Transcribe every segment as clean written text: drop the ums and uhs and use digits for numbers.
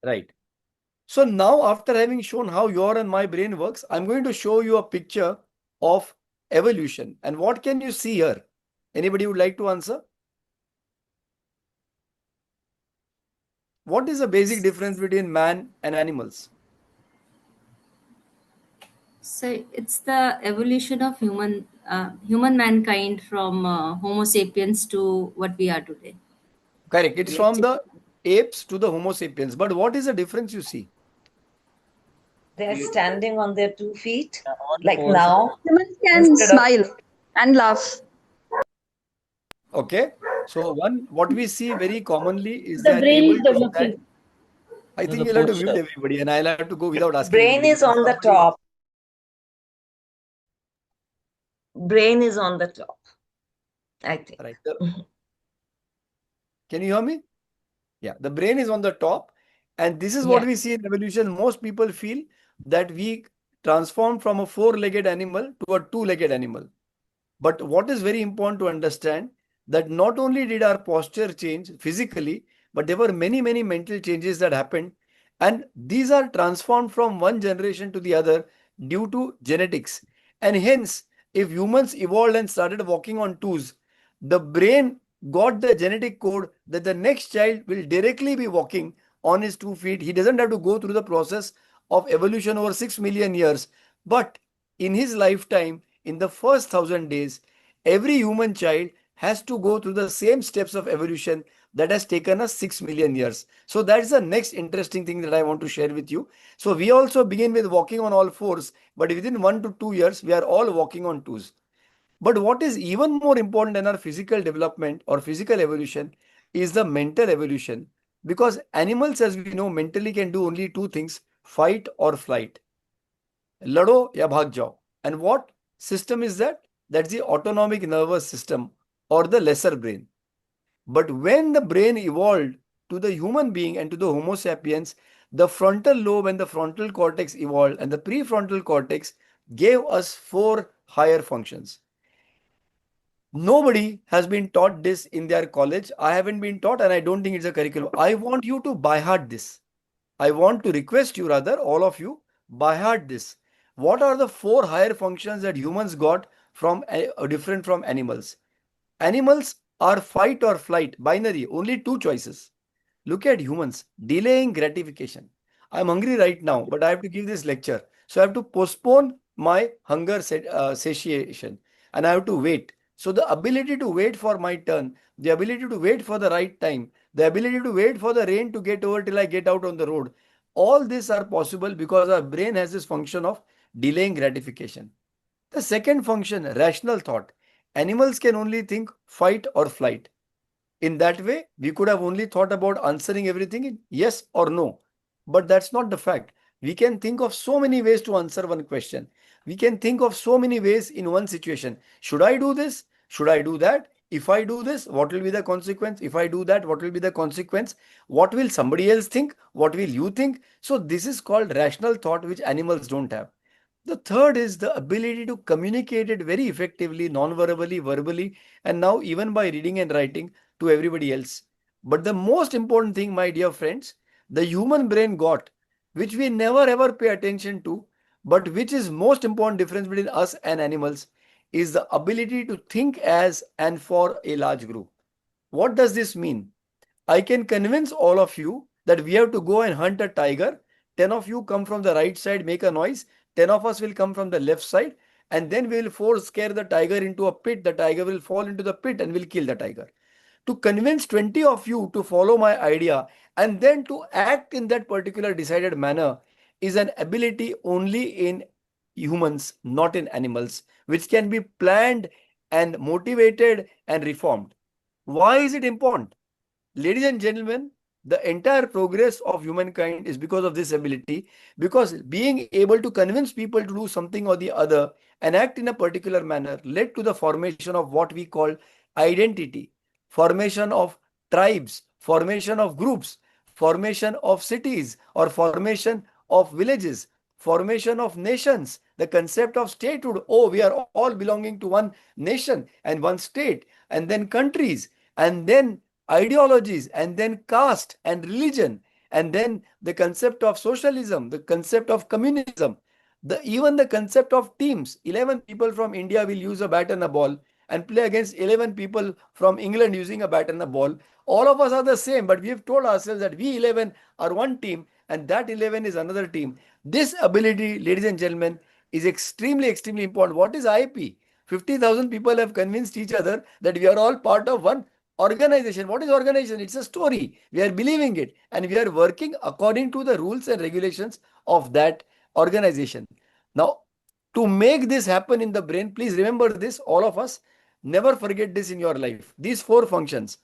Right. So now, after having shown how your and my brain works, I'm going to show you a picture of evolution. And what can you see here? Anybody would like to answer? What is the basic difference between man and animals? So it's the evolution of human mankind from Homo sapiens to what we are today. Correct. It's Let's from say the apes to the Homo sapiens. But what is the difference you see? They're standing on their 2 feet, On like fours. now, Humans can instead of smile and laugh. Okay. So what we see very commonly is they The are brain able is to stand. developing. I No, think the you'll have to mute posture. everybody and I'll have to go without asking brain anybody is because on the somebody. top. Brain is on the top, I think. Right. Can you hear me? Yeah. The brain is on the top. And this is what Yeah. we see in evolution. Most people feel that we transform from a four-legged animal to a two-legged animal. But what is very important to understand that not only did our posture change physically, but there were many, many mental changes that happened. And these are transformed from one generation to the other due to genetics. And hence, if humans evolved and started walking on twos, the brain got the genetic code that the next child will directly be walking on his 2 feet. He doesn't have to go through the process of evolution over 6 million years. But in his lifetime, in the first 1,000 days, every human child has to go through the same steps of evolution that has taken us 6 million years. So that's the next interesting thing that I want to share with you. So we also begin with walking on all fours, but within 1 to 2 years, we are all walking on twos. But what is even more important than our physical development or physical evolution is the mental evolution. Because animals, as we know, mentally can do only two things: fight or flight. लड़ो या भाग जाओ. And what system is that? That's the autonomic nervous system or the lesser brain. But when the brain evolved to the human being and to the Homo sapiens, the frontal lobe and the frontal cortex evolved, and the prefrontal cortex gave us four higher functions. Nobody has been taught this in their college. I haven't been taught, and I don't think it's a curriculum. I want you to by heart this. I want to request you, rather, all of you, by heart this. What are the four higher functions that humans got from different from animals? Animals are fight or flight, binary, only two choices. Look at humans, delaying gratification. I'm hungry right now, but I have to give this lecture. So I have to postpone my hunger satiation and I have to wait. So the ability to wait for my turn, the ability to wait for the right time, the ability to wait for the rain to get over till I get out on the road, all these are possible because our brain has this function of delaying gratification. The second function, rational thought. Animals can only think fight or flight. In that way, we could have only thought about answering everything in yes or no. But that's not the fact. We can think of so many ways to answer one question. We can think of so many ways in one situation. Should I do this? Should I do that? If I do this, what will be the consequence? If I do that, what will be the consequence? What will somebody else think? What will you think? So this is called rational thought, which animals don't have. The third is the ability to communicate it very effectively, non-verbally, verbally, and now even by reading and writing to everybody else. But the most important thing, my dear friends, the human brain got, which we never ever pay attention to, but which is most important difference between us and animals, is the ability to think as and for a large group. What does this mean? I can convince all of you that we have to go and hunt a tiger. 10 of you come from the right side, make a noise. 10 of us will come from the left side, and then we will force scare the tiger into a pit. The tiger will fall into the pit and will kill the tiger. To convince 20 of you to follow my idea and then to act in that particular decided manner is an ability only in humans, not in animals, which can be planned and motivated and reformed. Why is it important? Ladies and gentlemen, the entire progress of humankind is because of this ability, because being able to convince people to do something or the other and act in a particular manner led to the formation of what we call identity, formation of tribes, formation of groups, formation of cities or formation of villages, formation of nations, the concept of statehood. Oh, we are all belonging to one nation and one state, and then countries, and then ideologies, and then caste and religion. And then the concept of socialism, the concept of communism, even the concept of teams. 11 people from India will use a bat and a ball and play against 11 people from England using a bat and a ball. All of us are the same, but we have told ourselves that we 11 are one team and that 11 is another team. This ability, ladies and gentlemen, is extremely, extremely important. What is IP? 50,000 people have convinced each other that we are all part of one organization. What is organization? It's a story. We are believing it and we are working according to the rules and regulations of that organization. Now, to make this happen in the brain, please remember this, all of us. Never forget this in your life. These four functions.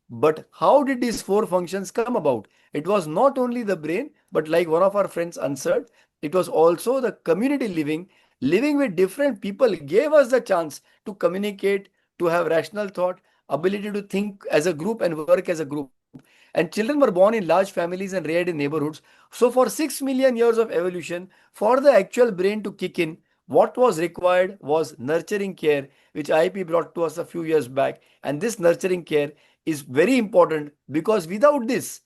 But how did these four functions come about? It was not only the brain, but like one of our friends answered, it was also the community living. Living with different people gave us the chance to communicate, to have rational thought, ability to think as a group and work as a group. And children were born in large families and reared in neighborhoods. So, for 6 million years of evolution, for the actual brain to kick in, what was required was nurturing care, which IP brought to us a few years back. And this nurturing care is very important because without this,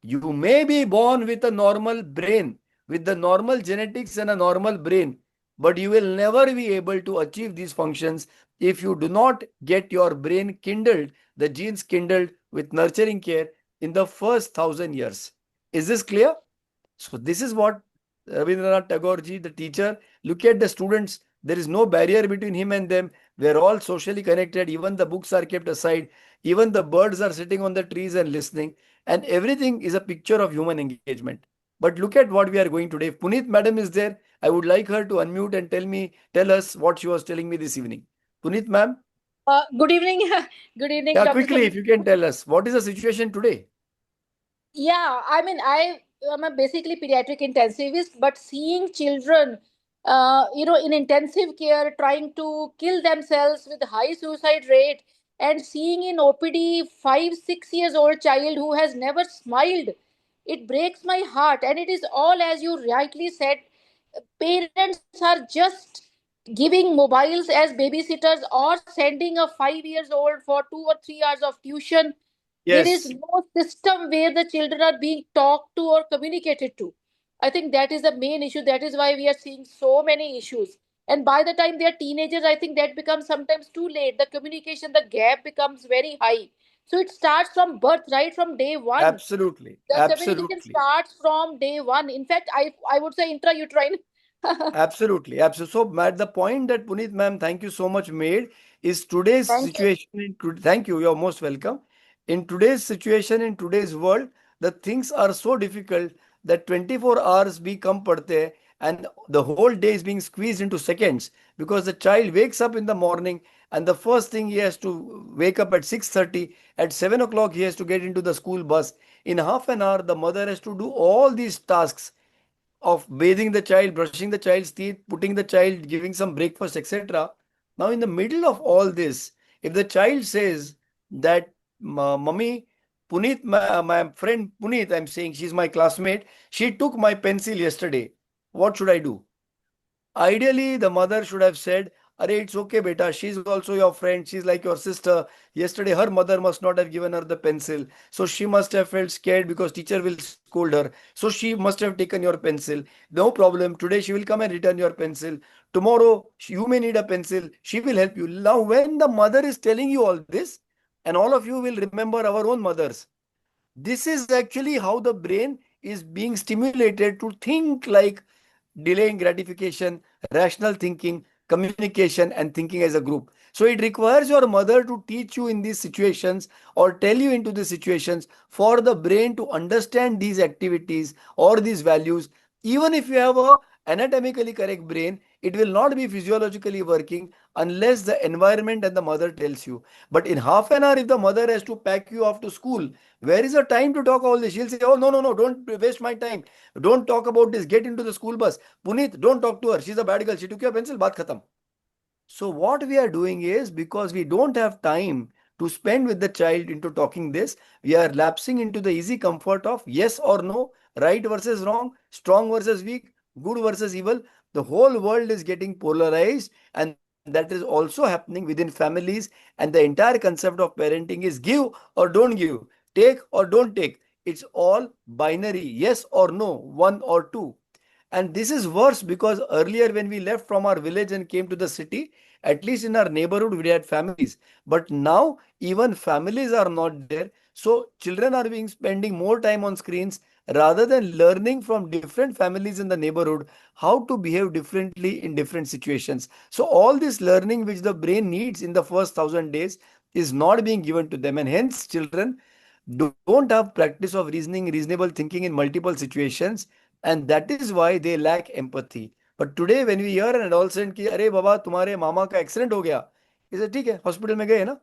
you may be born with a normal brain, with the normal genetics and a normal brain, but you will never be able to achieve these functions if you do not get your brain kindled, the genes kindled with nurturing care in the first 1,000 years. Is this clear? So this is what Rabindranath Tagore ji, the teacher, look at the students. There is no barrier between him and them. We are all socially connected. Even the books are kept aside. Even the birds are sitting on the trees and listening. And everything is a picture of human engagement. But look at what we are going today. If Puneet madam is there, I would like her to unmute and tell us what she was telling me this evening. Puneet ma'am? Good evening. Good evening, Yeah, Dr. quickly, Samir. if you can tell us, what is the situation today? Yeah, I mean, I am a basically pediatric intensivist, but seeing children, in intensive care trying to kill themselves with high suicide rate, and seeing in OPD 5, 6 years old child who has never smiled, it breaks my heart. And it is all, as you rightly said, parents are just giving mobiles as babysitters or sending a 5 years old for 2 or 3 hours of tuition. There is Yes, no system where the children are being talked to or communicated to. I think that is the main issue. That is why we are seeing so many issues. And by the time they are teenagers, I think that becomes sometimes too late. The communication, the gap becomes very high. So it starts from birth, right from day one. absolutely. The communication Absolutely. starts from day one. In fact, I would say intrauterine. Absolutely, absolutely. So, Matt, the point that Puneet ma'am, thank you so much, made is today's Thank you. situation. Thank you. You're most welcome. In today's situation, in today's world, the things are so difficult that 24 hours become padte and the whole day is being squeezed into seconds because the child wakes up in the morning and the first thing he has to wake up at 6:30. At 7 o'clock, he has to get into the school bus. In half an hour, the mother has to do all these tasks of bathing the child, brushing the child's teeth, putting the child, giving some breakfast, etc. Now, in the middle of all this, if the child says that, Mummy, Puneet, my friend Puneet, I'm saying she's my classmate, she took my pencil yesterday. What should I do? Ideally, the mother should have said, Arey, it's okay, beta. She's also your friend. She's like your sister. Yesterday, her mother must not have given her the pencil. So she must have felt scared because teacher will scold her. So she must have taken your pencil. No problem. Today, she will come and return your pencil. Tomorrow, you may need a pencil. She will help you. Now, when the mother is telling you all this, and all of you will remember our own mothers, this is actually how the brain is being stimulated to think like delaying gratification, rational thinking, communication, and thinking as a group. So it requires your mother to teach you in these situations or tell you into these situations for the brain to understand these activities or these values. Even if you have a anatomically correct brain, it will not be physiologically working unless the environment and the mother tells you. But in half an hour, if the mother has to pack you off to school, where is the time to talk all this? She'll say, oh, no, no, no, don't waste my time. Don't talk about this. Get into the school bus. Puneet, don't talk to her. She's a bad girl. She took your pencil. Baat khatam. So what we are doing is because we don't have time to spend with the child into talking this, we are lapsing into the easy comfort of yes or no, right versus wrong, strong versus weak, good versus evil. The whole world is getting polarized, and that is also happening within families. And the entire concept of parenting is give or don't give, take or don't take. it's all binary, yes or no, one or two. And this is worse because earlier, when we left from our village and came to the city, at least in our neighborhood, we had families. But now, even families are not there. So, children are being spending more time on screens rather than learning from different families in the neighborhood how to behave differently in different situations. So, all this learning which the brain needs in the first 1,000 days is not being given to them. And hence, children don't have practice of reasoning, reasonable thinking in multiple situations, and that is why they lack empathy. But today when we hear an adolescent ki अरे बाबा तुम्हारे मामा का accident हो गया, he said ठीक है hospital में गए ना.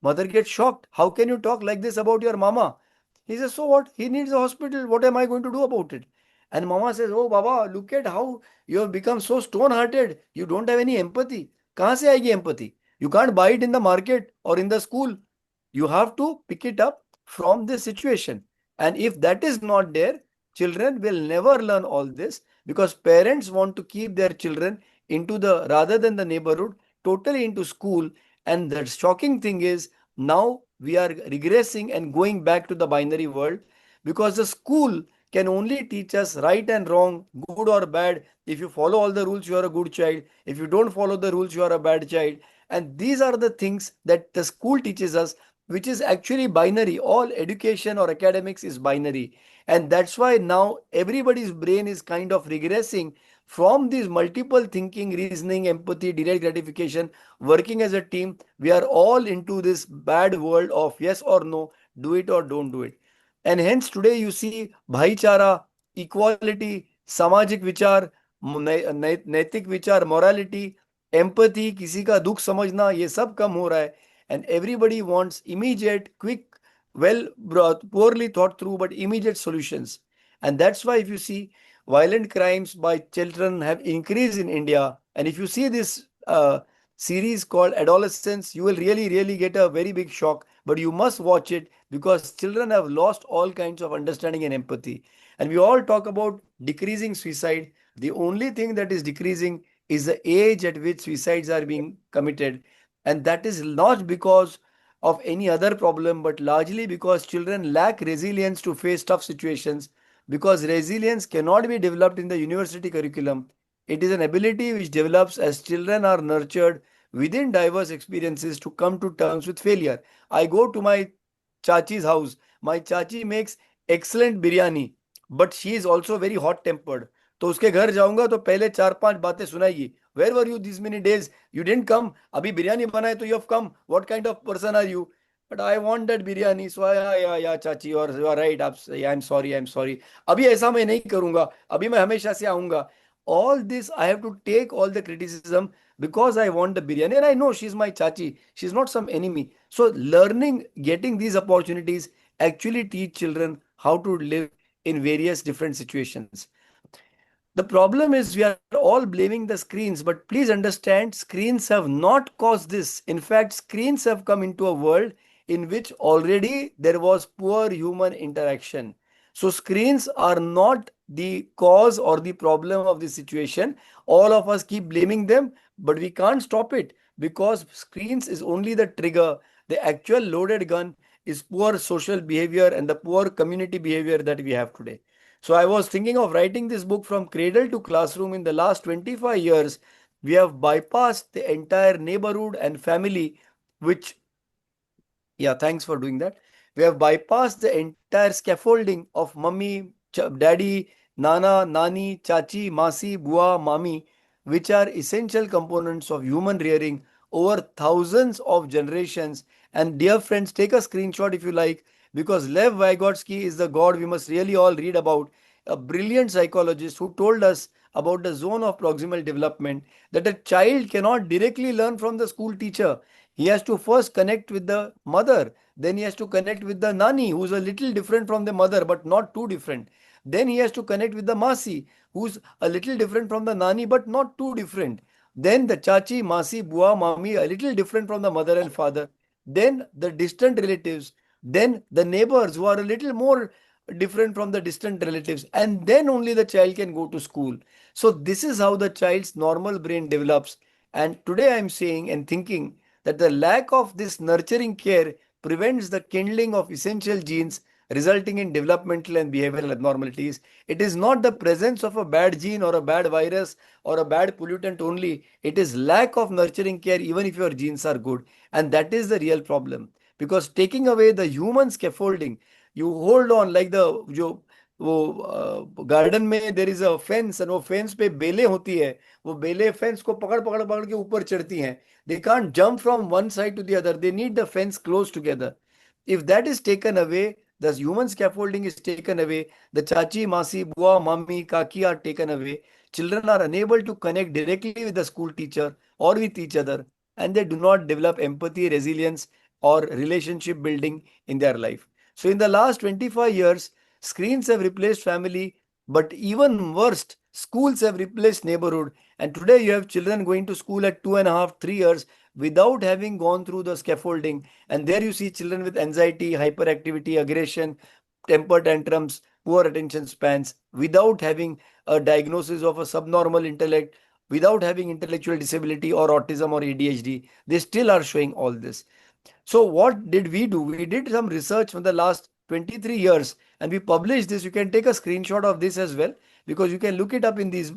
Mother gets shocked. How can you talk like this about your mama? He says, so what? He needs a hospital. What am I going to do about it? And mama says, oh Baba, look at how you have become so stone-hearted. You don't have any empathy. कहाँ से आएगी empathy? You can't buy it in the market or in the school. You have to pick it up from this situation. And if that is not there, children will never learn all this because parents want to keep their children into the rather than the neighborhood, totally into school. And the shocking thing is now we are regressing and going back to the binary world because the school can only teach us right and wrong, good or bad. If you follow all the rules, you are a good child. If you don't follow the rules, you are a bad child. And these are the things that the school teaches us, which is actually binary. All education or academics is binary. And that's why now everybody's brain is kind of regressing from these multiple thinking, reasoning, empathy, delayed gratification, working as a team. We are all into this bad world of yes or no, do it or don't do it. And hence today you see bhaichara, equality, samajik vichar, नैतिक विचार, morality, empathy, किसी का दुख समझना, ये सब कम हो रहा है. And everybody wants immediate, quick, well, poorly thought through, but immediate solutions. And that's why if you see violent crimes by children have increased in India. And if you see this series called Adolescence, you will really, really get a very big shock. But you must watch it because children have lost all kinds of understanding and empathy. And we all talk about decreasing suicide. The only thing that is decreasing is the age at which suicides are being committed. And that is not because of any other problem, but largely because children lack resilience to face tough situations. Because resilience cannot be developed in the university curriculum. It is an ability which develops as children are nurtured within diverse experiences to come to terms with failure. I go to my chachi's house. My chachi makes excellent biryani, but she is also very hot tempered. तो उसके घर जाऊंगा तो पहले 4-5 बातें सुनाएगी. Where were you these many days? You didn't come. अभी बिरयानी बनाए तो you have come. What kind of person are you? But I want that biryani. So yeah, चाची, or you are right. I'm sorry, I'm sorry. अभी ऐसा मैं नहीं करूंगा. अभी मैं हमेशा से आऊंगा. All this I have to take all the criticism because I want the biryani, and I know she's my chachi. She's not some enemy. So learning, getting these opportunities actually teach children how to live in various different situations. The problem is we are all blaming the screens, but please understand screens have not caused this. In fact, screens have come into a world in which already there was poor human interaction. So screens are not the cause or the problem of the situation. All of us keep blaming them, but we can't stop it because screens is only the trigger. The actual loaded gun is poor social behavior and the poor community behavior that we have today. So I was thinking of writing this book from cradle to classroom. In the last 25 years, we have bypassed the entire neighborhood and family, which, yeah, thanks for doing that. We have bypassed the entire scaffolding of mummy, daddy, nana, nani, chachi, masi, bua, mami, which are essential components of human rearing over thousands of generations. And dear friends, take a screenshot if you like, because Lev Vygotsky is the god we must really all read about, a brilliant psychologist who told us about the zone of proximal development, that a child cannot directly learn from the school teacher. He has to first connect with the mother. Then he has to connect with the nani, who's a little different from the mother, but not too different. Then he has to connect with the masi, who's a little different from the nani, but not too different. Then the chachi, masi, bua, mami, a little different from the mother and father. Then the distant relatives. Then the neighbors who are a little more different from the distant relatives. And then only the child can go to school. So this is how the child's normal brain develops. And today I'm saying and thinking that the lack of this nurturing care prevents the kindling of essential genes resulting in developmental and behavioral abnormalities. It is not the presence of a bad gene or a bad virus or a bad pollutant only. It is lack of nurturing care, even if your genes are good. And that is the real problem. Because taking away the human scaffolding, you hold on like the जो वो garden में there is a fence, और वो fence पे बेलें होती है, वो बेलें फेंस को पकड़ पकड़ पकड़ के ऊपर चढ़ती हैं. They can't jump from one side to the other. They need the fence close together. If that is taken away, the human scaffolding is taken away, the chachi, masi, bua, mummy, kaki are taken away. Children are unable to connect directly with the school teacher or with each other, and they do not develop empathy, resilience, or relationship building in their life. So, in the last 25 years, screens have replaced family, but even worst, schools have replaced neighborhood. And today, you have children going to school at 2.5, 3 years without having gone through the scaffolding. And there you see children with anxiety, hyperactivity, aggression, temper tantrums, poor attention spans, without having a diagnosis of a subnormal intellect, without having intellectual disability or autism or ADHD. They still are showing all this. So what did we do? We did some research from the last 23 years and we published this. You can take a screenshot of this as well because you can look it up in these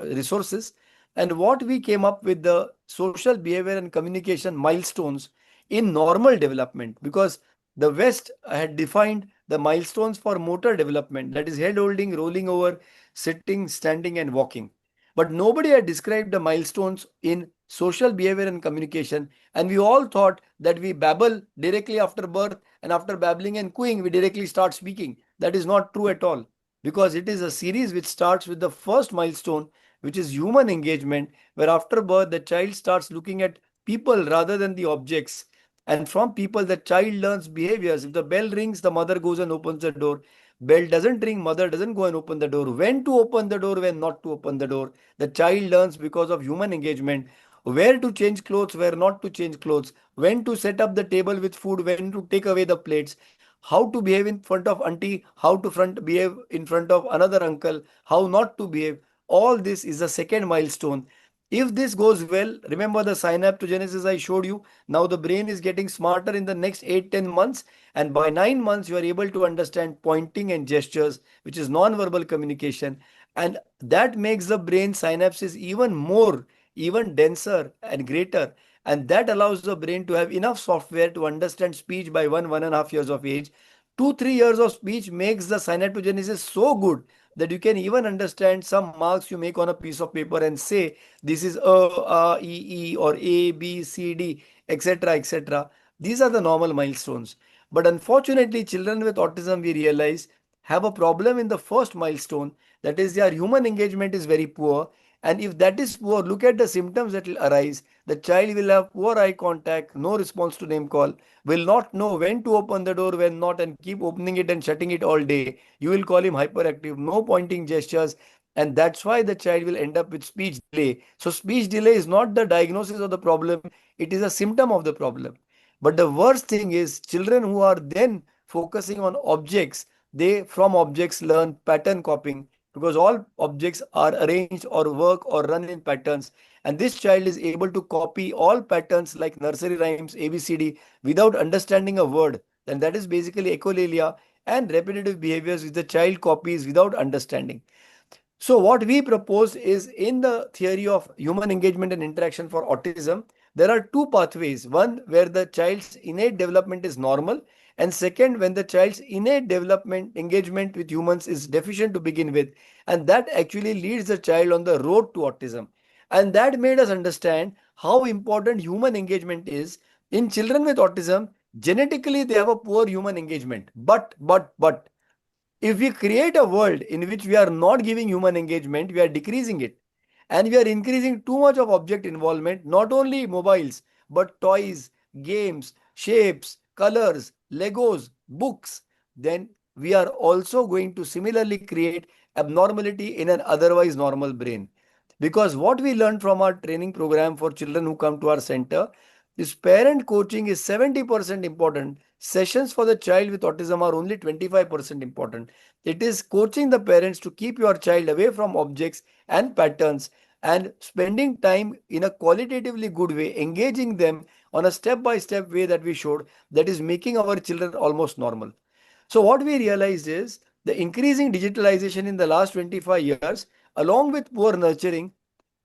resources. And what we came up with the social behavior and communication milestones in normal development, because the West had defined the milestones for motor development, that is head holding, rolling over, sitting, standing, and walking. But nobody had described the milestones in social behavior and communication. And we all thought that we babble directly after birth, and after babbling and cooing, we directly start speaking. That is not true at all, because it is a series which starts with the first milestone, which is human engagement, where after birth, the child starts looking at people rather than the objects. And from people, the child learns behaviors. If the bell rings, the mother goes and opens the door. Bell doesn't ring, mother doesn't go and open the door. When to open the door, when not to open the door. The child learns because of human engagement. Where to change clothes, where not to change clothes. When to set up the table with food, when to take away the plates. How to behave in front of auntie, how to behave in front of another uncle, how not to behave. All this is the second milestone. If this goes well, remember the synaptogenesis I showed you. Now the brain is getting smarter in the next 8-10 months, and by 9 months, you are able to understand pointing and gestures, which is non-verbal communication. And that makes the brain synapses even more, even denser and greater. And that allows the brain to have enough software to understand speech by 1.5 years of age. 2-3 years of speech makes the synaptogenesis so good that you can even understand some marks you make on a piece of paper and say this is E, or A, B, C, D, etc., etc. These are the normal milestones. But unfortunately, children with autism, we realize, have a problem in the first milestone. That is, their human engagement is very poor. And if that is poor, look at the symptoms that will arise. The child will have poor eye contact, no response to name call, will not know when to open the door, when not, and keep opening it and shutting it all day. You will call him hyperactive, no pointing gestures. And that's why the child will end up with speech delay. So, speech delay is not the diagnosis of the problem, it is a symptom of the problem. But the worst thing is, children who are then focusing on objects, they from objects learn pattern copying, because all objects are arranged or work or run in patterns. And this child is able to copy all patterns like nursery rhymes, ABCD, without understanding a word. And that is basically echolalia and repetitive behaviors which the child copies without understanding. So, what we propose is, in the theory of human engagement and interaction for autism, there are two pathways. One, where the child's innate development is normal, and second, when the child's innate development engagement with humans is deficient to begin with, and that actually leads the child on the road to autism. And that made us understand how important human engagement is. In children with autism, genetically they have a poor human engagement. But if we create a world in which we are not giving human engagement, we are decreasing it. And we are increasing too much of object involvement, not only mobiles, but toys, games, shapes, colors, Legos, books. Then we are also going to similarly create abnormality in an otherwise normal brain. Because what we learned from our training program for children who come to our center is parent coaching is 70% important. Sessions for the child with autism are only 25% important. It is coaching the parents to keep your child away from objects and patterns and spending time in a qualitatively good way, engaging them on a step by step way that we showed, that is making our children almost normal. So what we realized is the increasing digitalization in the last 25 years, along with poor nurturing,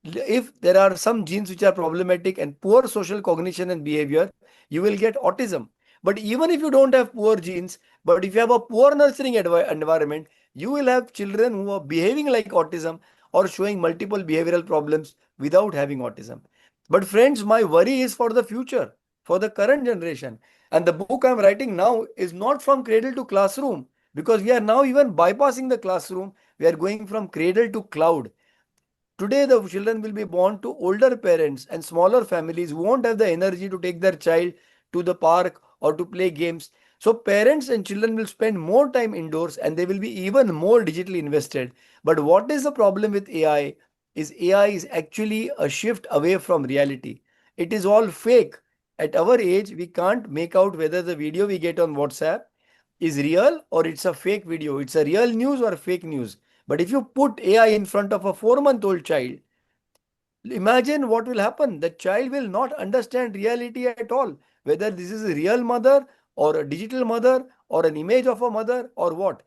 if there are some genes which are problematic and poor social cognition and behavior, you will get autism. But even if you don't have poor genes, but if you have a poor nurturing environment, you will have children who are behaving like autism or showing multiple behavioral problems without having autism. But friends, my worry is for the future, for the current generation. And the book I'm writing now is not from cradle to classroom, because we are now even bypassing the classroom. We are going from cradle to cloud. Today, the children will be born to older parents and smaller families who won't have the energy to take their child to the park or to play games. So, parents and children will spend more time indoors and they will be even more digitally invested. But what is the problem with AI? Is AI is actually a shift away from reality. It is all fake. At our age, we can't make out whether the video we get on WhatsApp is real or it's a fake video. It's a real news or fake news. But if you put AI in front of a 4-month-old child, imagine what will happen. The child will not understand reality at all, whether this is a real mother or a digital mother or an image of a mother or what.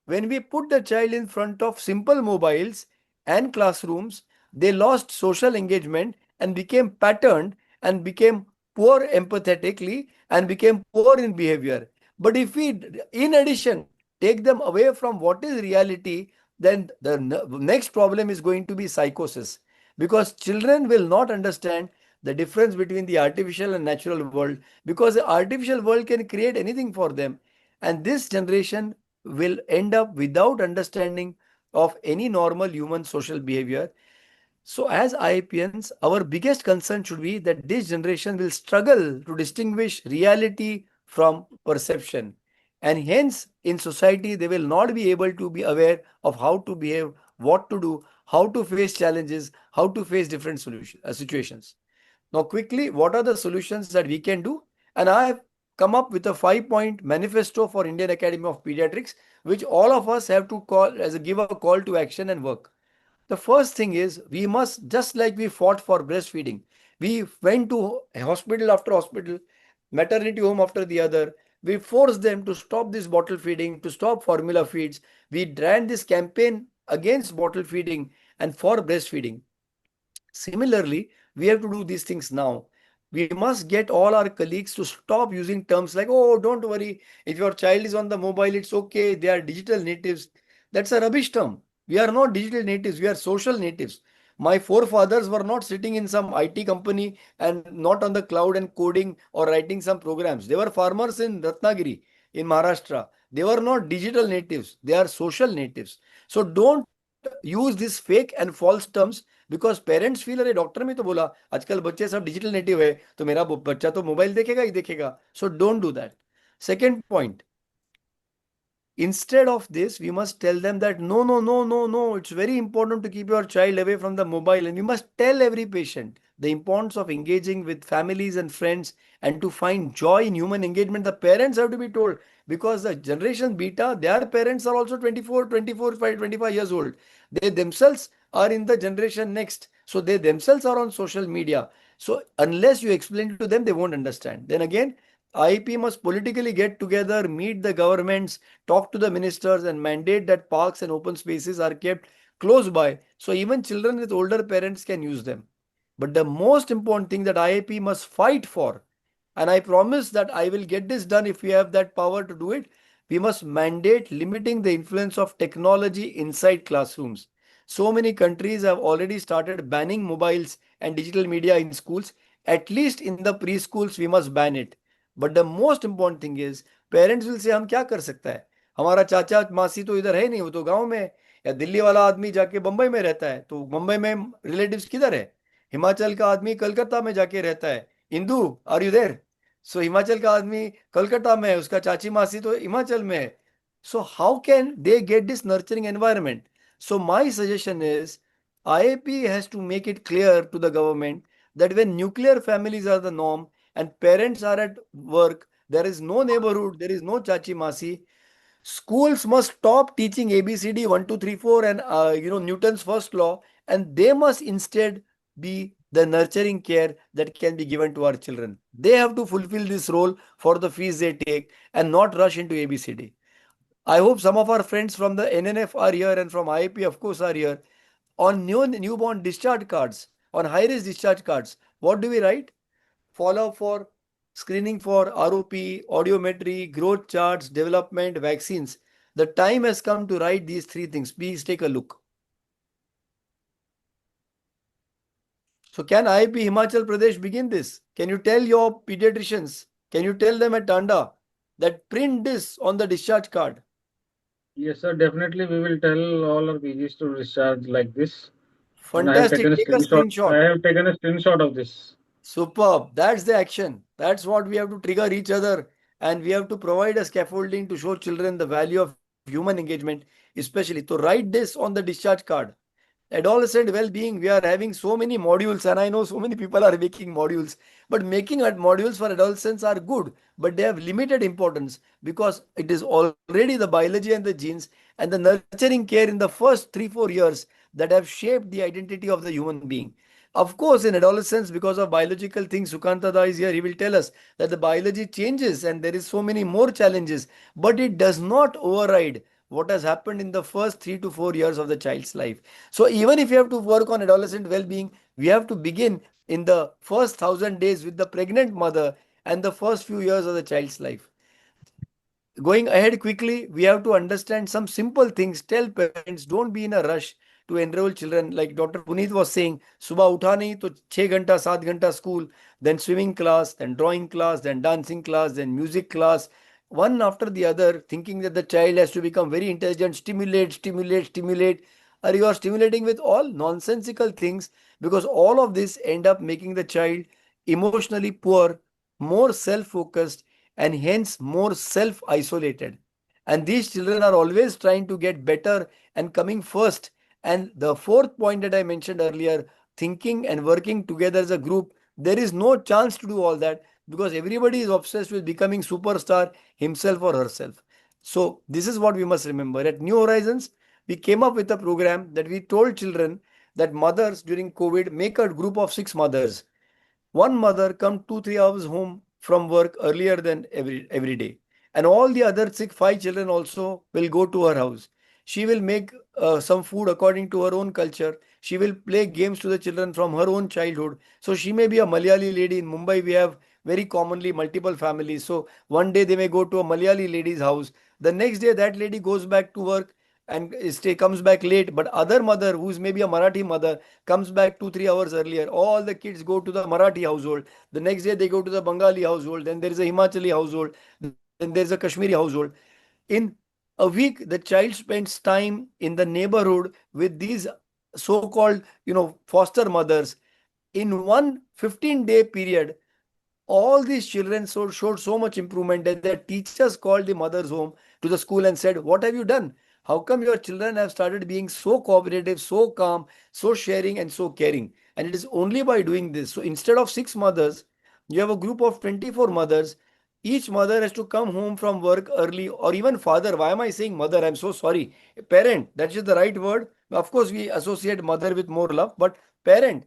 When we put the child in front of simple mobiles and classrooms, they lost social engagement and became patterned and became poor empathetically and became poor in behavior. But if we, in addition, take them away from what is reality, then the next problem is going to be psychosis, because children will not understand the difference between the artificial and natural world, because the artificial world can create anything for them, and this generation will end up without understanding of any normal human social behavior. So, as IAPNs, our biggest concern should be that this generation will struggle to distinguish reality from perception. And hence, in society, they will not be able to be aware of how to behave, what to do, how to face challenges, how to face different situations. Now, quickly, what are the solutions that we can do? And I have come up with a 5-point manifesto for Indian Academy of Pediatrics, which all of us have to call as a give a call to action and work. The first thing is we must, just like we fought for breastfeeding, we went to hospital after hospital, maternity home after the other. We forced them to stop this bottle feeding, to stop formula feeds. We ran this campaign against bottle feeding and for breastfeeding. Similarly, we have to do these things now. We must get all our colleagues to stop using terms like, oh, don't worry, if your child is on the mobile, it's okay, they are digital natives. That's a rubbish term. We are not digital natives, we are social natives. My forefathers were not sitting in some IT company and not on the cloud and coding or writing some programs. They were farmers in Ratnagiri, in Maharashtra. They were not digital natives, they are social natives. So don't use this fake and false terms, because parents feel अरे doctor ने तो बोला आजकल बच्चे सब digital native है तो मेरा बच्चा तो मोबाइल देखेगा ही देखेगा. So don't do that. Second point, instead of this, we must tell them that no, no, no, no, no, it's very important to keep your child away from the mobile. And we must tell every patient the importance of engaging with families and friends and to find joy in human engagement. The parents have to be told, because the generation beta, their parents are also 25 years old. They themselves are in the generation next. So they themselves are on social media. So unless you explain to them, they won't understand. Then again, IEP must politically get together, meet the governments, talk to the ministers, and mandate that parks and open spaces are kept close by so even children with older parents can use them. But the most important thing that IIP must fight for, and I promise that I will get this done if we have that power to do it, we must mandate limiting the influence of technology inside classrooms. So many countries have already started banning mobiles and digital media in schools. At least in the preschools, we must ban it. But the most important thing is, parents will say हम क्या कर सकता है, हमारा चाचा मासी तो इधर है नहीं, वो तो गांव में है. या दिल्ली वाला आदमी जाके बंबई में रहता है, तो मुंबई में रिलेटिव्स किधर है. हिमाचल का आदमी कलकत्ता में जाके रहता है. Indu, are you there? So Himachal का आदमी कलकत्ता में है, उसका चाची मासी तो हिमाचल में है. So how can they get this nurturing environment? So my suggestion is IAP has to make it clear to the government that when nuclear families are the norm and parents are at work, there is no neighborhood, there is no chachi masi. Schools must stop teaching ABCD 1, 2, 3, 4 and Newton's first law, and they must instead be the nurturing care that can be given to our children. They have to fulfill this role for the fees they take and not rush into ABCD. I hope some of our friends from the NNF are here and from IIP, of course, are here. On newborn discharge cards, on high risk discharge cards, what do we write? Follow up for screening for ROP, audiometry, growth charts, development, vaccines. The time has come to write these three things. Please take a look. So can IIP Himachal Pradesh begin this? Can you tell your pediatricians? Can you tell them at Tanda that print this on the discharge card? Yes, sir. Definitely, we will tell all our PGs to discharge like this. And I have Fantastic. taken a Take a screenshot. I screenshot. have taken a screenshot of this. Superb. That's the action. That's what we have to trigger each other. And we have to provide a scaffolding to show children the value of human engagement, especially to write this on the discharge card. Adolescent well-being, we are having so many modules, and I know so many people are making modules, but making modules for adolescents are good, but they have limited importance because it is already the biology and the genes and the nurturing care in the first 3-4 years that have shaped the identity of the human being. Of course, in adolescence, because of biological things, Sukanta Da is here, he will tell us that the biology changes and there is so many more challenges, but it does not override what has happened in the first 3 to 4 years of the child's life. So even if you have to work on adolescent well-being, we have to begin in the first 1,000 days with the pregnant mother and the first few years of the child's life. Going ahead quickly, we have to understand some simple things. Tell parents, don't be in a rush to enroll children. Like Dr. Puneet was saying, सुबह उठा नहीं तो 6 घंटा 7 घंटा school, then swimming class, then drawing class, then dancing class, then music class, one after the other, thinking that the child has to become very intelligent, stimulate, stimulate, stimulate. Or you are stimulating with all nonsensical things, because all of this end up making the child emotionally poor, more self-focused, and hence more self-isolated. And these children are always trying to get better and coming first. And the fourth point that I mentioned earlier, thinking and working together as a group, there is no chance to do all that because everybody is obsessed with becoming superstar himself or herself. So this is what we must remember. At New Horizons, we came up with a program that we told children that mothers during COVID make a group of 6 mothers. One mother come 2-3 hours home from work earlier than every day, and all the other 5 children also will go to her house. She will make some food according to her own culture. She will play games to the children from her own childhood. So she may be a Malayali lady. In Mumbai, we have very commonly multiple families. So one day they may go to a Malayali lady's house. The next day that lady goes back to work and comes back late. But other mother, who's maybe a Marathi mother, comes back 2-3 hours earlier. All the kids go to the Marathi household. The next day they go to the Bengali household. Then there is a Himachali household. Then there is a Kashmiri household. In a week, the child spends time in the neighborhood with these so-called, foster mothers. In one 15-day period, all these children showed so much improvement that their teachers called the mothers home to the school and said, "What have you done? How come your children have started being so cooperative, so calm, so sharing, and so caring?" And it is only by doing this. So instead of 6 mothers, you have a group of 24 mothers. Each mother has to come home from work early, or even father. Why am I saying mother? I'm so sorry. Parent, that is the right word. Of course, we associate mother with more love, but parent,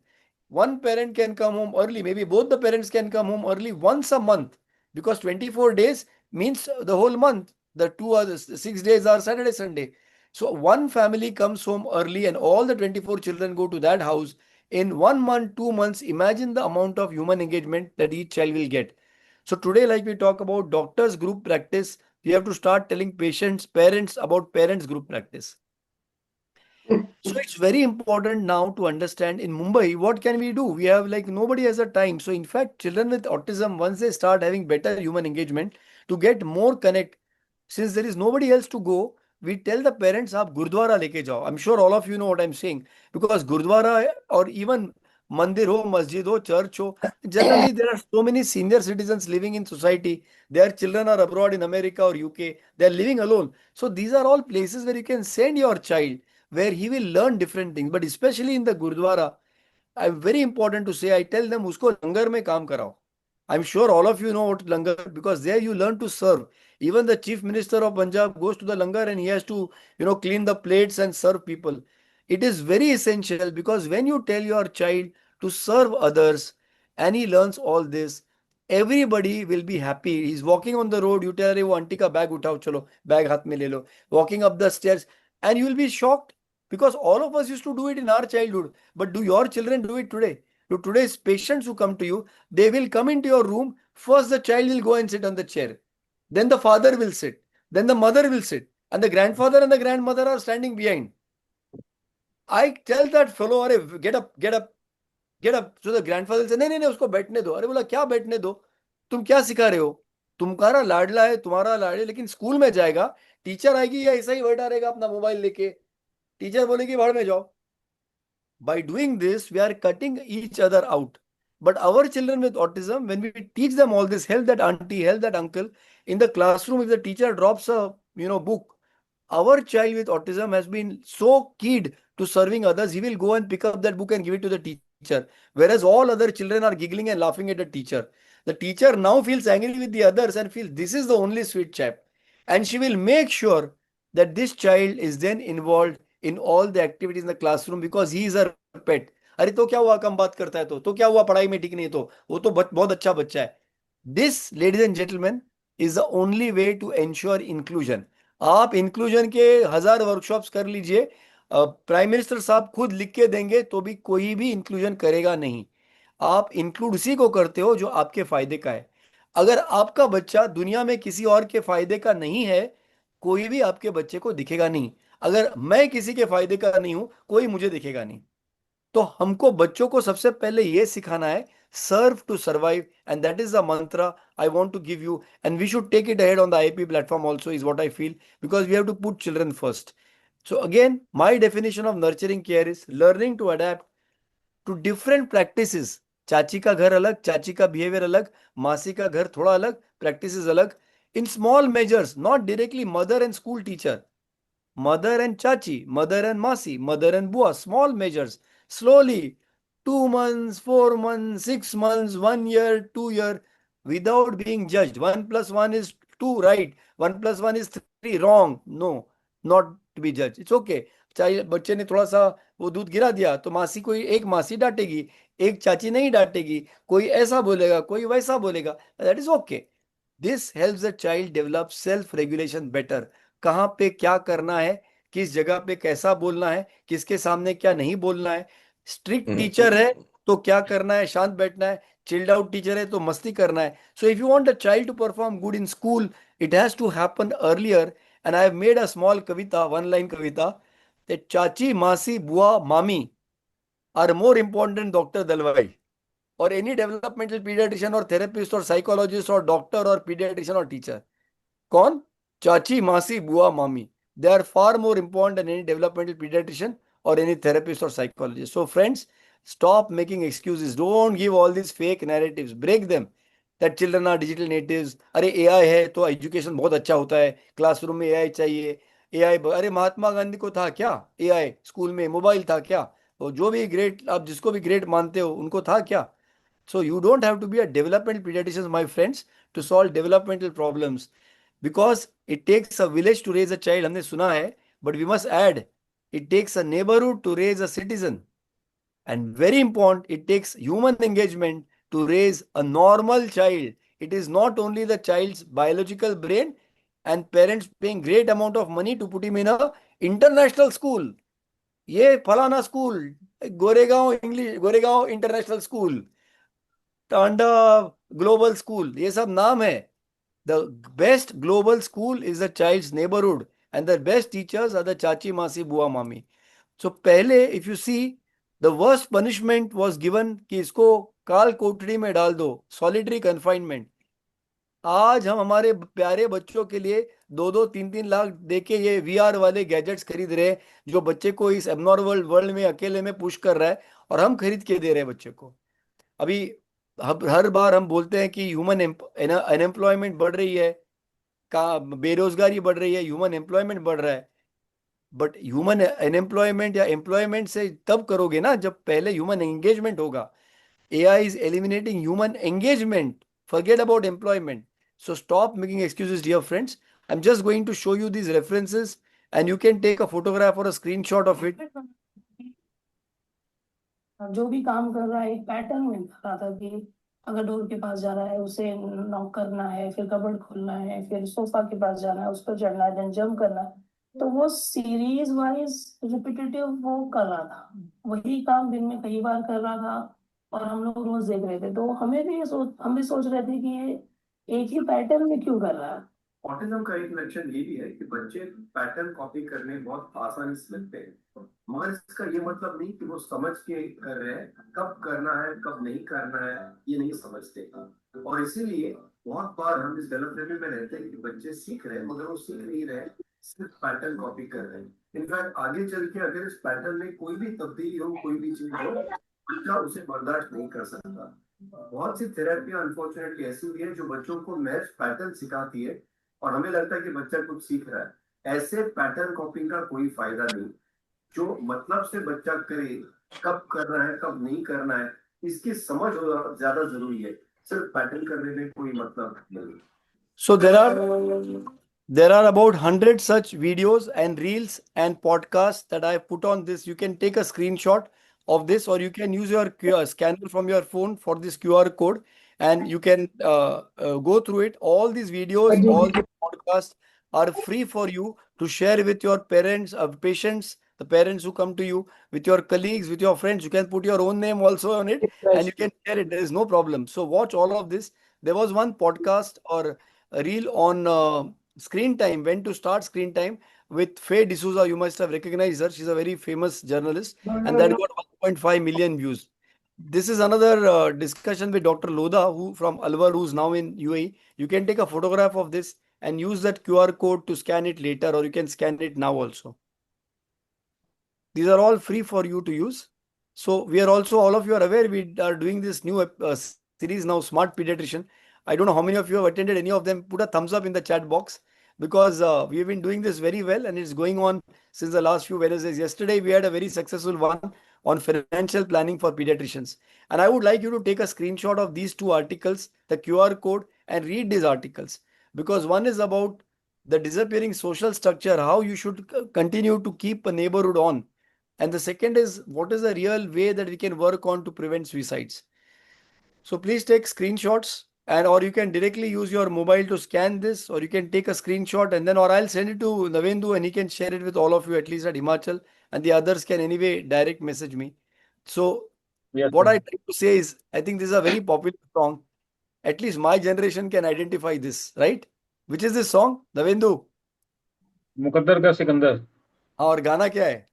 one parent can come home early. Maybe both the parents can come home early once a month, because 24 days means the whole month. The 6 days are Saturday, Sunday. So one family comes home early and all the 24 children go to that house. In 1 month, 2 months, imagine the amount of human engagement that each child will get. So today, like we talk about doctors group practice, we have to start telling patients, parents about parents group practice. So it's very important now to understand in Mumbai, what can we do? We have like nobody has a time. So in fact, children with autism, once they start having better human engagement, to get more connect, since there is nobody else to go, we tell the parents, "Aap Gurdwara leke jao." I'm sure all of you know what I'm saying, because Gurdwara or even mandir ho, masjid ho, church ho, generally there are so many senior citizens living in society. Their children are abroad in America or UK. They are living alone. So these are all places where you can send your child, where he will learn different things. But especially in the Gurdwara, I'm very important to say, I tell them, usko langar mein kaam karao. I'm sure all of you know what langar, because there you learn to serve. Even the chief minister of Punjab goes to the langar and he has to, clean the plates and serve people. It is very essential, because when you tell your child to serve others and he learns all this, everybody will be happy. He's walking on the road, you tell him, auntie ka bag uthao, chalo, bag haath mein le lo. Walking up the stairs, and you will be shocked because all of us used to do it in our childhood. But do your children do it today? To today's patients who come to you, they will come into your room. First, the child will go and sit on the chair. Then the father will sit. Then the mother will sit. And the grandfather and the grandmother are standing behind. I tell that fellow, अरे get up, get up, get up. So the grandfather said, नहीं नहीं नहीं उसको बैठने दो. अरे बोला क्या बैठने दो? तुम क्या सिखा रहे हो? तुम्हारा लाडला है, तुम्हारा लाडली, लेकिन स्कूल में जाएगा, टीचर आएगी या ऐसा ही बैठा रहेगा अपना मोबाइल लेके. टीचर बोलेगी भाड़ में जाओ. By doing this, we are cutting each other out. But our children with autism, when we teach them all this, help that auntie, help that uncle, in the classroom, if the teacher drops a book, our child with autism has been so keyed to serving others, he will go and pick up that book and give it to the teacher. Whereas all other children are giggling and laughing at the teacher. The teacher now feels angry with the others and feels this is the only sweet chap. And she will make sure that this child is then involved in all the activities in the classroom because he is her pet. अरे तो क्या हुआ, कम बात करता है तो क्या हुआ, पढ़ाई में ठीक नहीं, तो वो तो बहुत अच्छा बच्चा है. This, ladies and gentlemen, is the only way to ensure inclusion. आप इंक्लूजन के 1000 वर्कशॉप्स कर लीजिए, प्राइम मिनिस्टर साहब खुद लिख के देंगे तो भी कोई भी इंक्लूजन करेगा नहीं. आप इंक्लूड उसी को करते हो जो आपके फायदे का है. अगर आपका बच्चा दुनिया में किसी और के फायदे का नहीं है, कोई भी आपके बच्चे को दिखेगा नहीं. अगर मैं किसी के फायदे का नहीं हूं, कोई मुझे दिखेगा नहीं. तो हमको बच्चों को सबसे पहले ये सिखाना है, serve to survive, and that is the mantra I want to give you, and we should take it ahead on the IAP platform also, is what I feel, because we have to put children first. So again, my definition of nurturing care is learning to adapt to different practices. चाची का घर अलग, चाची का behaviour अलग, मासी का घर थोड़ा अलग, practices अलग, in small measures, not directly mother and school teacher, mother and chachi, mother and masi, mother and bua, small measures, slowly, 2 months, 4 months, 6 months, 1 year, 2 year, without being judged. 1+1 is 2, right? 1+1 is 3, wrong. No, not to be judged. It's okay. चाहे बच्चे ने थोड़ा सा वो दूध गिरा दिया तो मासी, कोई एक मासी डांटेगी, एक चाची नहीं डांटेगी, कोई ऐसा बोलेगा, कोई वैसा बोलेगा. That is okay. This helps the child develop self regulation better. कहाँ पे क्या करना है, किस जगह पे कैसा बोलना है, किसके सामने क्या नहीं बोलना है. स्ट्रिक्ट टीचर है तो क्या करना है, शांत बैठना है. चिल्ड आउट टीचर है तो मस्ती करना है. So if you want a child to perform good in school, it has to happen earlier. And I have made a small kavita, 1 line kavita, that chachi, masi, bua, mami are more important than Dr. Dalwai or any developmental pediatrician or therapist or psychologist or doctor or pediatrician or teacher. कौन? चाची, मासी, बुआ, मामी. They are far more important than any developmental pediatrician or any therapist or psychologist. So friends, stop making excuses. Don't give all these fake narratives. Break them. That children are digital natives. अरे AI है तो education बहुत अच्छा होता है, classroom में AI चाहिए. AI, अरे महात्मा गांधी को था क्या AI स्कूल में? मोबाइल था क्या? और जो भी ग्रेट, आप जिसको भी ग्रेट मानते हो, उनको था क्या? So you don't have to be a developmental pediatrician, my friends, to solve developmental problems. Because it takes a village to raise a child, हमने सुना है, but we must add, it takes a neighborhood to raise a citizen. And very important, it takes human engagement to raise a normal child. It is not only the child's biological brain and parents paying great amount of money to put him in a international school. ये फलाना school, Goregaon English, Goregaon international school, Tanda global school, ये सब नाम है. The best global school is the child's neighborhood, and the best teachers are the chachi, masi, bua, mami. So पहले, if you see, the worst punishment was given कि इसको काल कोठरी में डाल दो, solitary confinement. आज हम हमारे प्यारे बच्चों के लिए 2-3 लाख देके ये VR वाले गैजेट्स खरीद रहे हैं, जो बच्चे को इस एबनॉर्मल वर्ल्ड में अकेले में पुश कर रहा है, और हम खरीद के दे रहे हैं बच्चे को. अभी हर बार हम बोलते हैं कि ह्यूमन अनएम्प्लॉयमेंट बढ़ रही है, का बेरोजगारी बढ़ रही है, ह्यूमन एम्प्लॉयमेंट बढ़ रहा है. बट ह्यूमन अनएम्प्लॉयमेंट या एम्प्लॉयमेंट से तब करोगे ना जब पहले ह्यूमन एंगेजमेंट होगा. AI is eliminating human engagement. Forget about employment. So stop making excuses, dear friends. I'm just going to show you these references, and you can take a photograph or a screenshot of it. जो भी काम कर रहा है एक pattern मिल रहा था कि अगर डोर के पास जाना है, उसे नॉक करना है, फिर कबर्ड खोलना है, फिर सोफा के पास जाना है, उस पर चढ़ना है, देन जंप करना है। तो वो सीरीज वाइज रिपीटेटिव वो कर रहा था, वही काम दिन में कई बार कर रहा था, और हम लोग रोज देख रहे थे। तो हम भी सोच रहे थे कि ये एक ही पैटर्न में क्यों कर रहा है। ऑटिज्म का एक लक्षण ये भी है कि बच्चे पैटर्न कॉपी करने बहुत आसानी से लगते हैं, मगर इसका ये मतलब नहीं कि वो समझ के कर रहे हैं। कब करना है कब नहीं करना है ये नहीं समझते, और इसीलिए बहुत बार हम इस गलतफहमी में रहते हैं कि बच्चे सीख रहे हैं मगर वो सीख नहीं रहे, सिर्फ पैटर्न कॉपी कर रहे हैं। इनफैक्ट आगे चल के अगर इस पैटर्न में कोई भी तब्दीली हो, कोई भी चीज हो, बच्चा उसे बर्दाश्त नहीं कर सकता। बहुत सी थेरेपी अनफॉर्चुनेटली ऐसी भी है जो बच्चों को महज पैटर्न सिखाती है और हमें लगता है कि बच्चा कुछ सीख रहा है। ऐसे पैटर्न कॉपिंग का कोई फायदा नहीं। जो मतलब से बच्चा करे, कब करना है कब नहीं करना है, इसकी समझ होना ज्यादा जरूरी है। सिर्फ पैटर्न करने में कोई मतलब नहीं। So there are about 100 such videos and reels and podcasts that I have put on this. You can take a screenshot of this, or you can use your QR scanner from your phone for this QR code, and you can go through it. All these videos, all these podcasts are free for you to share with your parents, patients, the parents who come to you, with your colleagues, with your friends. You can put your own name also on it, and you can share it. There is no problem. So watch all of this. There was one podcast or a reel on screen time, when to start screen time, with Faye D'Souza. You must have recognized her. She's a very famous journalist, and that got 1.5 million views. This is another discussion with Dr. Lodha, who from Alwar, who's now in UAE. You can take a photograph of this and use that QR code to scan it later, or you can scan it now also. These are all free for you to use. So we are also, all of you are aware, we are doing this new series now, Smart Pediatrician. I don't know how many of you have attended any of them. Put a thumbs up in the chat box, because we have been doing this very well and it's going on since the last few Wednesdays. Yesterday we had a very successful one on financial planning for pediatricians. And I would like you to take a screenshot of these two articles, the QR code, and read these articles, because one is about the disappearing social structure, how you should continue to keep a neighborhood on, and the second is what is the real way that we can work on to prevent suicides. So please take screenshots, and or you can directly use your mobile to scan this, or you can take a screenshot and then, or I'll send it to Navendu and he can share it with all of you, at least at Himachal, and the others can anyway direct message me. So Yes, what sir. I try to say is, I think this is a very popular song. At least my generation can identify this, right? Which is this song, Navendu? मुकद्दर का सिकंदर। हाँ, और गाना क्या है?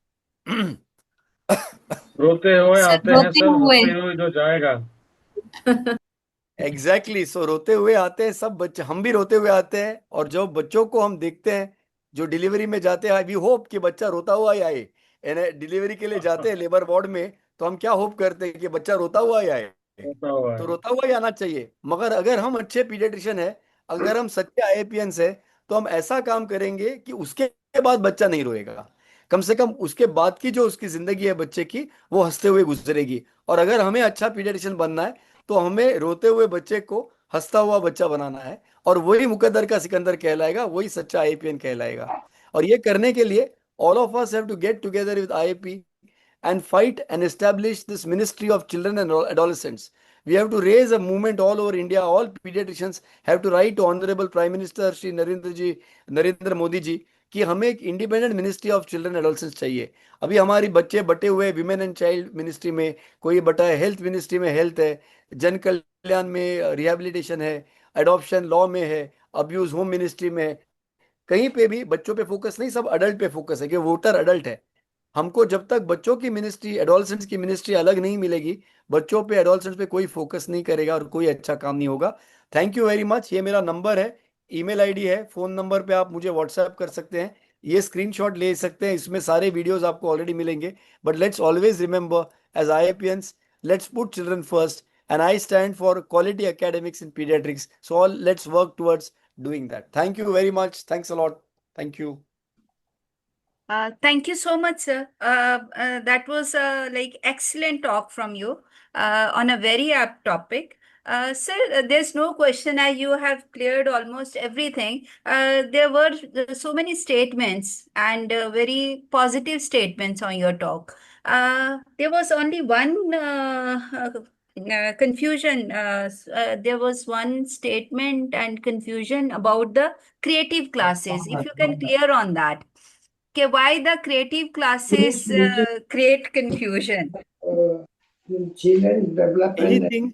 रोते हुए sir आते हैं रोते सब, हुए। हंसते हुए जो जाएगा। एग्जैक्टली सो रोते हुए आते हैं सब बच्चे, हम भी रोते हुए आते हैं, और जो बच्चों को हम देखते हैं जो डिलीवरी में जाते हैं, वी होप कि बच्चा रोता हुआ ही आए। डिलीवरी के लिए जाते हैं लेबर वार्ड में, तो हम क्या होप करते हैं कि बच्चा रोता हुआ ही आए। रोता हुआ तो है। रोता हुआ ही आना चाहिए, मगर अगर हम अच्छे पीडियाट्रिशियन है, अगर हम सच्चे आईएपीएंस है, तो हम ऐसा काम करेंगे कि उसके बाद बच्चा नहीं रोएगा। कम से कम उसके बाद की जो उसकी जिंदगी है बच्चे की, वो हंसते हुए गुजरेगी। और अगर हमें अच्छा पीडियाट्रिशियन बनना है, तो हमें रोते हुए बच्चे को हंसता हुआ बच्चा बनाना है, और वही मुकद्दर का सिकंदर कहलाएगा, वही सच्चा आईएपीएन कहलाएगा। और ये करने के लिए all of us have to get together with IAP and fight and establish this ministry of children and adolescents. We have to raise a movement all over India. All pediatricians have to write to Honorable Prime Minister Shri Narendra Modi ji, कि हमें एक independent ministry of children adolescence चाहिए। अभी हमारी बच्चे बटे हुए women and child ministry में, कोई बटा है हेल्थ मिनिस्ट्री में, हेल्थ है, जन कल्याण में रिहेबिलिटेशन है, एडॉप्शन लॉ में है, अब्यूज होम मिनिस्ट्री में है। कहीं पे भी बच्चों पे फोकस नहीं, सब अडल्ट पे फोकस है कि वोटर अडल्ट है। हमको जब तक बच्चों की मिनिस्ट्री, एडोलसेंट्स की मिनिस्ट्री अलग नहीं मिलेगी, बच्चों पे एडोलसेंट्स पे कोई फोकस नहीं करेगा और कोई अच्छा काम नहीं होगा। Thank you very much. ये मेरा नंबर है, ईमेल आईडी है, फोन नंबर पे आप मुझे व्हाट्सएप कर सकते हैं, ये स्क्रीनशॉट ले सकते हैं, इसमें सारे वीडियोस आपको ऑलरेडी मिलेंगे। But let's always remember, as IAPians, let's put children first, and I stand for quality academics in paediatrics. So all let's work towards doing that. Thank you very much. Thanks a lot. Thank you. Thank you so much, sir. That was like excellent talk from you on a very apt topic. Sir, there's no question as you have cleared almost everything. There were so many statements and very positive statements on your talk. There was only one confusion. There was one statement and confusion about the creative classes. If you can clear on that, okay, why the creative classes create confusion? Children development, Anything,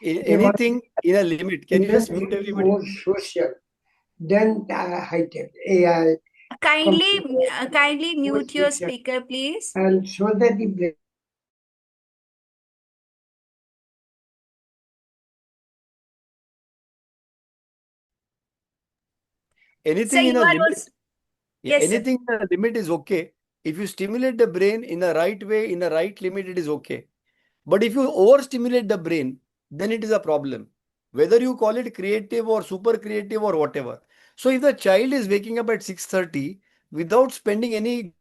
they want anything in a limit. Can you just mute to be everybody? more social than high tech AI, Kindly more mute your social, speaker, please. and so that the brain So Anything in you a are limit. also, Yeah, yes, sir. anything in a limit is okay. If you stimulate the brain in the right way, in the right limit, it is okay. But if you overstimulate the brain, then it is a problem. Whether you call it creative or super creative or whatever. So if the child is waking up at 6:30 without spending any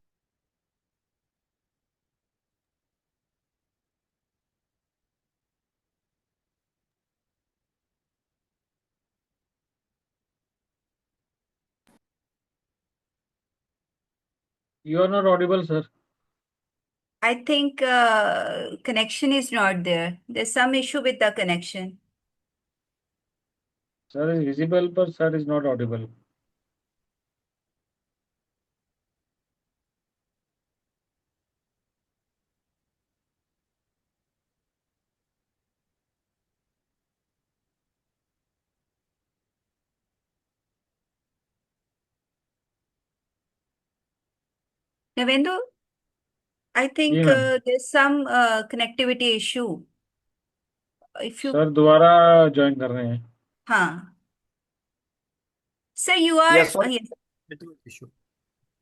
You are not audible, sir. I think connection is not there. There's some issue with the connection. Sir is visible, but sir is not audible. Navendu, I ji think ma'am. there's some connectivity issue. If you, sir दोबारा join कर रहे हैं. huh. So you are, yeah, sorry, yes, network issue.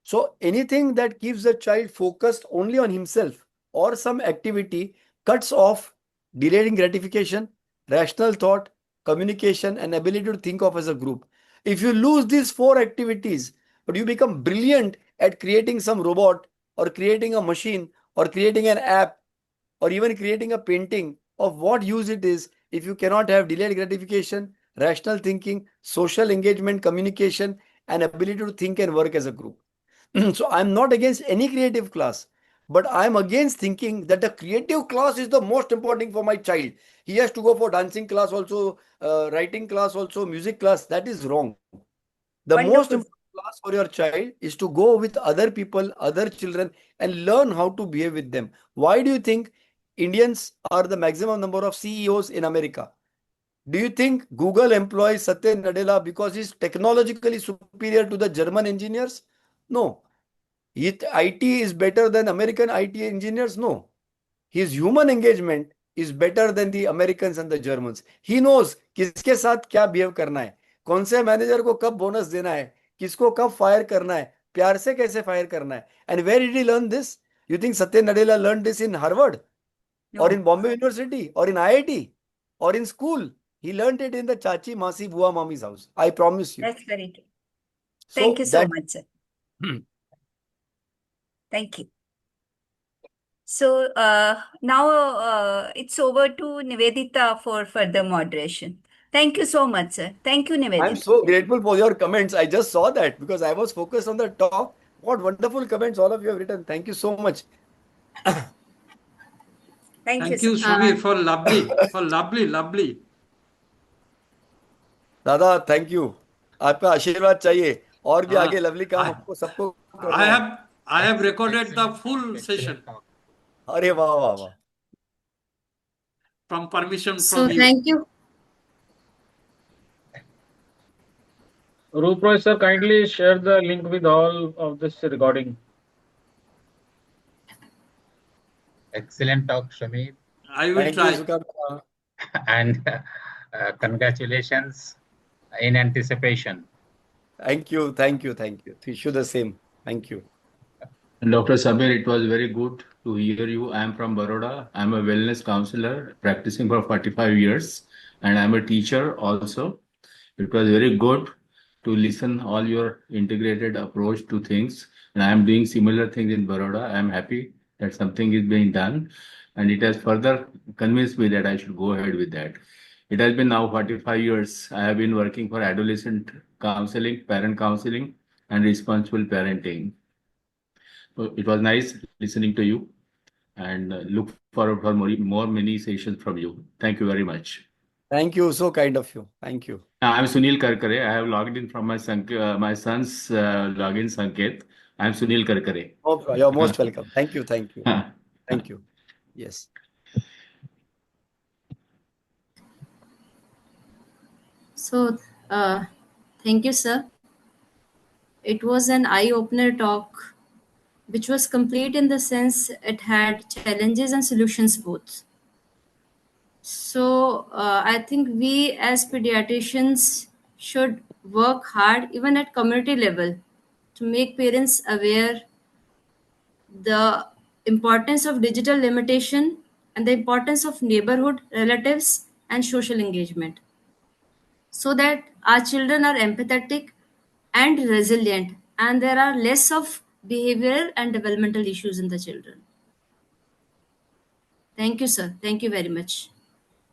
So anything that keeps the child focused only on himself or some activity cuts off delaying gratification, rational thought, communication, and ability to think of as a group. If you lose these four activities, but you become brilliant at creating some robot or creating a machine or creating an app or even creating a painting, of what use it is if you cannot have delayed gratification, rational thinking, social engagement, communication, and ability to think and work as a group. So I'm not against any creative class, but I'm against thinking that the creative class is the most important for my child. He has to go for dancing class also, writing class also, music class. That is wrong. The most wonderful. important class for your child is to go with other people, other children, and learn how to behave with them. Why do you think Indians are the maximum number of CEOs in America? Do you think Google employs Satya Nadella because he's technologically superior to the German engineers? No. IT is better than American IT engineers? No. His human engagement is better than the Americans and the Germans. He knows किसके साथ क्या behave करना है, कौन से manager को कब bonus देना है, किसको कब फायर करना है, प्यार से कैसे फायर करना है. And where did he learn this? You think Satya Nadella learned this in Harvard or in No, Bombay University or in IIT or in school? He learned it in the Chachi, Masi, Bua, Mami's house. I promise you. that's very true. Thank So you so that much, sir. Thank you. So now it's over to Nivedita for further moderation. Thank you so much, sir. Thank you, I'm Nivedita. so grateful for your comments. I just saw that because I was focused on the talk. What wonderful comments all of you have written. Thank you so much. Thank you, Thank sir. you, Samir, for lovely. दादा thank you. आपका आशीर्वाद चाहिए और भी आगे Uh, lovely काम I, हमको सबको I करना है. have, I have recorded the full session अरे वाह वाह वाह. from permission So from you. thank you. Roop Roy sir, kindly share the link with all of this recording. Excellent talk, Shamir, I will Thank you try. Sukar. and congratulations in anticipation. Thank you, thank you, thank you. Wish you the same. Thank you. Dr. Samir, it was very good to hear you. I am from Baroda. I'm a wellness counselor practicing for 45 years, and I'm a teacher also. It was very good to listen all your integrated approach to things. And I am doing similar things in Baroda. I am happy that something is being done, and it has further convinced me that I should go ahead with that. It has been now 45 years. I have been working for adolescent counseling, parent counseling, and responsible parenting. So it was nice listening to you. and look forward for more many sessions from you. Thank you very much. Thank you. So kind of you. Thank you. I'm Sunil Karkare. I have logged in from my son's login Sanket. I'm Sunil Karkare. No, you're most welcome. Thank you. Thank you. Thank you. Yes. So, thank you, sir. It was an eye opener talk, which was complete in the sense it had challenges and solutions both. So, I think we as pediatricians should work hard, even at community level, to make parents aware the importance of digital limitation and the importance of neighborhood, relatives, and social engagement, so that our children are empathetic and resilient, and there are less of behavioral and developmental issues in the children. Thank you, sir. Thank you very much.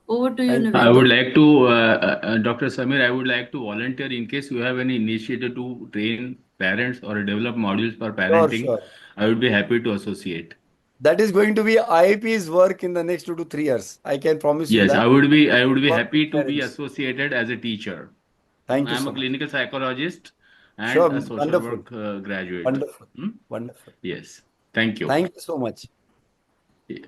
Over to you, Thank you. I would Navendra. like to, Dr. Samir, I would like to volunteer in case you have any initiative to train parents or develop modules for Sure, parenting. sure. I would be happy to associate. That is going to be IIP's work in the next 2 to 3 years. I can promise you Yes, that. I would be Work with happy to be parents. associated as a teacher. Thank you I am so a much. clinical psychologist and Sure. a social Wonderful. work graduate. Wonderful. Hmm? Wonderful. Yes, thank you. Thank you so much. Yeah.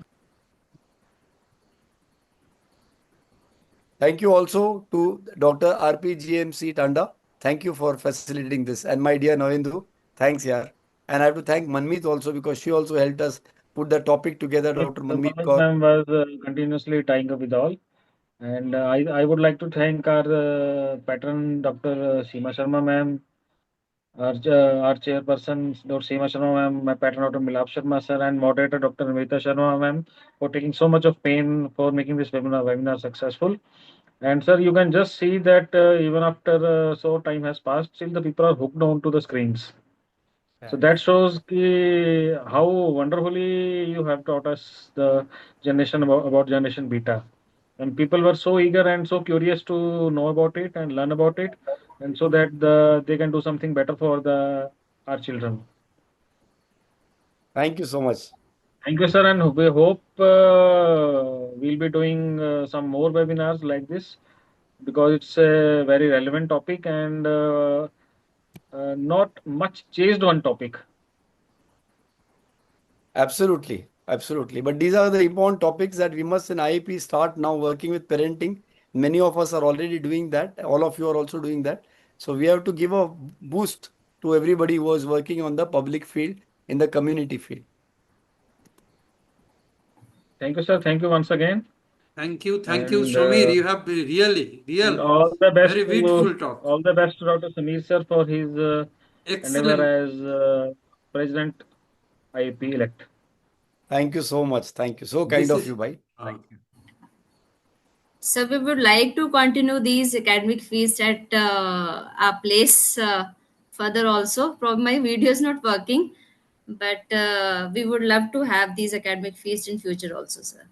Thank you also to Dr. RPGMC Tanda. Thank you for facilitating this. And my dear Navindu, thanks, yaar. And I have to thank Manmeet also because she also helped us put the topic together, Yes, Dr. Manmeet Manoj Kaur. ma'am was continuously tying up with all. And I would like to thank our patron, Dr. Seema Sharma ma'am, our chairperson, Dr. Seema Sharma ma'am, my patron, Dr. Milap Sharma sir, and moderator, Dr. Namita Sharma ma'am, for taking so much of pain for making this webinar successful. And sir, you can just see that even after so time has passed, still the people are hooked on to the screens. So that shows how wonderfully you have taught us the generation about generation beta. And people were so eager and so curious to know about it and learn about it, and so that they can do something better for our children. Thank you so much. Thank you, sir, and we hope we'll be doing some more webinars like this because it's a very relevant topic and not much chased one topic. Absolutely. Absolutely. But these are the important topics that we must in IEP start now working with parenting. Many of us are already doing that. All of you are also doing that. So we have to give a boost to everybody who is working on the public field, in the community field. Thank you, sir. Thank you once again. Thank you, And, Samir. You have and real, all the best very beautiful talk. all the best to Dr. Samir sir for his endeavor Excellent. as President IAP elect. Thank you so much. Thank you. So This kind of is you, bhai. Thank you. So we would like to continue these academic feast at our place further also. Probably my video is not working, but we would love to have these academic feast in future also, sir.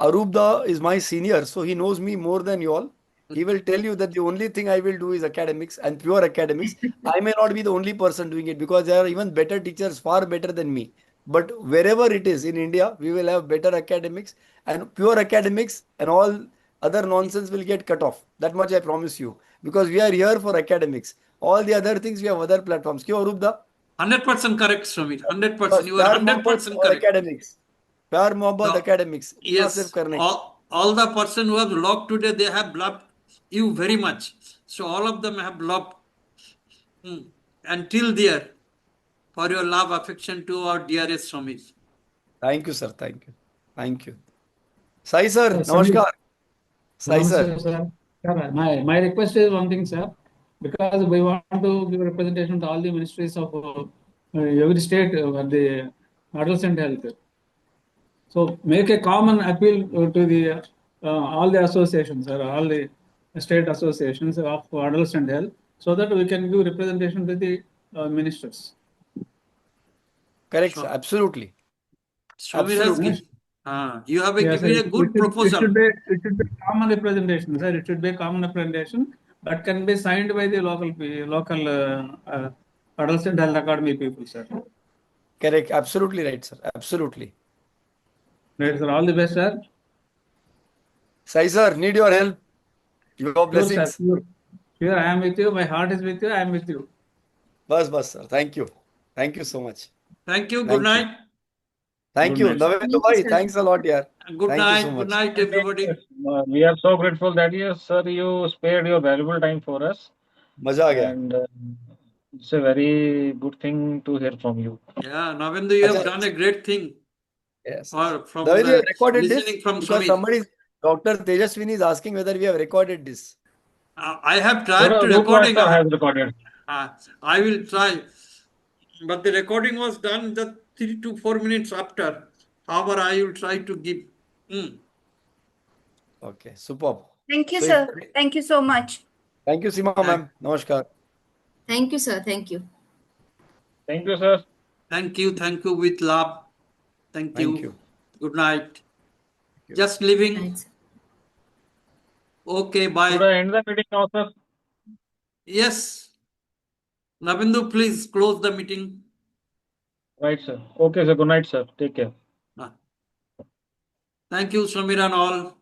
Arubda is my senior, so he knows me more than you all. He will tell you that the only thing I will do is academics and pure academics. I may not be the only person doing it because there are even better teachers, far better than me. But wherever it is in India, we will have better academics and pure academics, and all other nonsense will get cut off. That much I promise you. Because we are here for academics. All the other things, we have other platforms. Kyo, Arubda? 100% correct, Samir. 100%. बस You are प्यार मोहब्बत 100% और correct. academics. प्यार मोहब्बत The, academics. इतना सिर्फ yes, करने का. all the person who have loved today, they have loved you very much. So all of them have loved until there for your love, affection to our dearest Samir. Thank you, sir. Thank you. Thank you. Sai sir, Samir. namaskar. Sai sir. Namaste, sir. Sir, my request is one thing, sir, because we want to give representation to all the ministries of every state at the adolescent health. So make a common appeal to the all the associations or all the state associations of adolescent health, so that we can give representation to the ministers. Correct, sir. Absolutely. Samir has Yes. you have Yes, given sir. a good proposal. It should be common representation, sir. It should be common representation that can be signed by the local adolescent health academy people, sir. Correct. Absolutely right, sir. Absolutely. Right, sir. All the best, sir. Sai sir, need your help, your Sure, sir. blessings. Sure. Sure, I am with you. My heart is with you. I am with you. Bas, sir. Thank you. Thank you so much. Thank you. Good Thank you. night. Thank Good you. night, sir. Navendu Thank you, bhai, sir. thanks a lot, yaar. Good Thank you so night. Good much. night, everybody. We are so grateful that yes, sir, you spared your valuable time for us, मजा आ गया. and it's a very good thing to hear from you. Yeah, Navendu, you have अच्छा, done a great thing. yes. Or from David, you have recorded this listening from because Samir. Dr. Tejaswini is asking whether we have recorded this. I have tried to Group recording. master has recorded. I will try, but the recording was done the 3 to 4 minutes after. However, I will try to give. Okay, superb. Thank you, So if sir. Thank you so much. thank you, Seema ma'am. Namaskar. Thank you, sir. Thank you. Thank you, sir. Thank you with love. Thank Thank you. you. Good night. you. Just leaving. Right, sir. Okay, Should bye. I end the meeting now, sir? Yes. Navendu, please close the meeting. Right, sir. Okay, sir. Good night, sir. Take care. Thank you, Samir and all.